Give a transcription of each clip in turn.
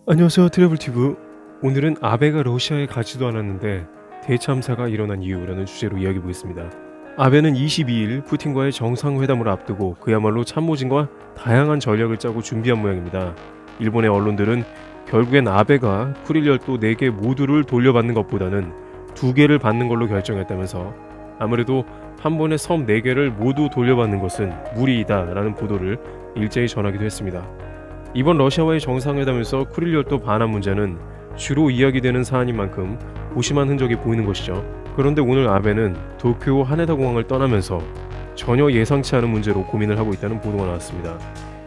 안녕하세요, 트래블티브. 오늘은 아베가 러시아에 가지도 않았는데 대참사가 일어난 이유라는 주제로 이야기해 보겠습니다. 아베는 22일 푸틴과의 정상회담을 앞두고 그야말로 참모진과 다양한 전략을 짜고 준비한 모양입니다. 일본의 언론들은 결국엔 아베가 쿠릴 열도 4개 모두를 돌려받는 것보다는 2개를 받는 걸로 결정했다면서 아무래도 한 번에 섬 4개를 모두 돌려받는 것은 무리이다라는 보도를 일제히 전하기도 했습니다. 이번 러시아와의 정상회담에서 쿠릴 열도 반환 문제는 주로 이야기되는 사안인 만큼 고심한 흔적이 보이는 것이죠. 그런데 오늘 아베는 도쿄 하네다 공항을 떠나면서 전혀 예상치 않은 문제로 고민을 하고 있다는 보도가 나왔습니다.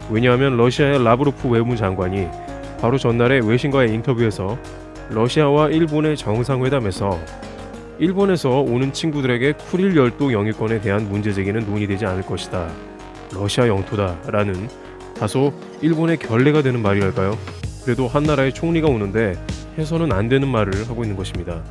왜냐하면 러시아의 라브로프 외무장관이 바로 전날에 외신과의 인터뷰에서 러시아와 일본의 정상회담에서 일본에서 오는 친구들에게 쿠릴 열도 영유권에 대한 문제 제기는 논의되지 않을 것이다. 러시아 영토다라는 다소 일본의 결례가 되는 말이랄까요? 그래도 한 나라의 총리가 오는데 해서는 안 되는 말을 하고 있는 것입니다.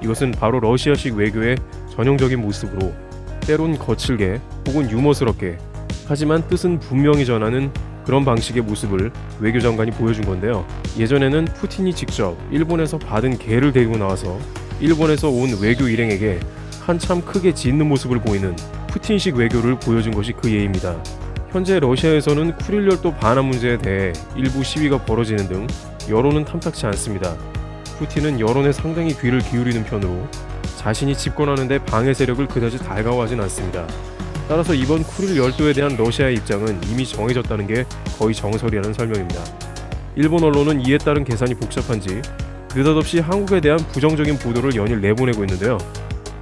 이것은 바로 러시아식 외교의 전형적인 모습으로 때론 거칠게 혹은 유머스럽게 하지만 뜻은 분명히 전하는 그런 방식의 모습을 외교장관이 보여준 건데요. 예전에는 푸틴이 직접 일본에서 받은 개를 데리고 나와서 일본에서 온 외교 일행에게 한참 크게 짖는 모습을 보이는 푸틴식 외교를 보여준 것이 그 예입니다. 현재 러시아에서는 쿠릴 열도 반환 문제에 대해 일부 시위가 벌어지는 등 여론은 탐탁치 않습니다. 푸틴은 여론에 상당히 귀를 기울이는 편으로 자신이 집권하는 데 방해 세력을 그다지 달가워하진 않습니다. 따라서 이번 쿠릴 열도에 대한 러시아의 입장은 이미 정해졌다는 게 거의 정설이라는 설명입니다. 일본 언론은 이에 따른 계산이 복잡한지 느닷없이 한국에 대한 부정적인 보도를 연일 내보내고 있는데요.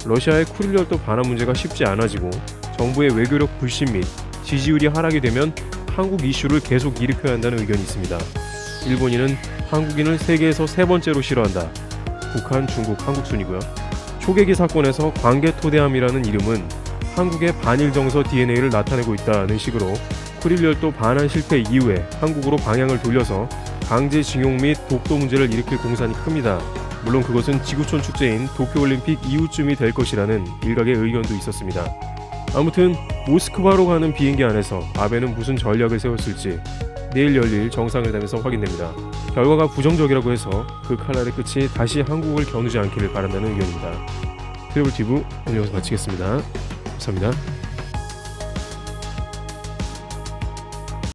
러시아의 쿠릴 열도 반환 문제가 쉽지 않아지고 정부의 외교력 불신 및 지지율이 하락이 되면 한국 이슈를 계속 일으켜야 한다는 의견이 있습니다. 일본인은 한국인을 세계에서 3번째로 싫어한다. 북한, 중국, 한국 순이고요. 초계기 사건에서 광개토대함이라는 이름은 한국의 반일 정서 DNA를 나타내고 있다는 식으로 쿠릴 열도 반환 실패 이후에 한국으로 방향을 돌려서 강제징용 및 독도 문제를 일으킬 공산이 큽니다. 물론 그것은 지구촌 축제인 도쿄올림픽 이후쯤이 될 것이라는 일각의 의견도 있었습니다. 아무튼 모스크바로 가는 비행기 안에서 아베는 무슨 전략을 세웠을지 내일 열릴 정상회담에서 확인됩니다. 결과가 부정적이라고 해서 그 칼날의 끝이 다시 한국을 겨누지 않기를 바란다는 의견입니다. 트래블티브 오늘 여기서 마치겠습니다. 감사합니다.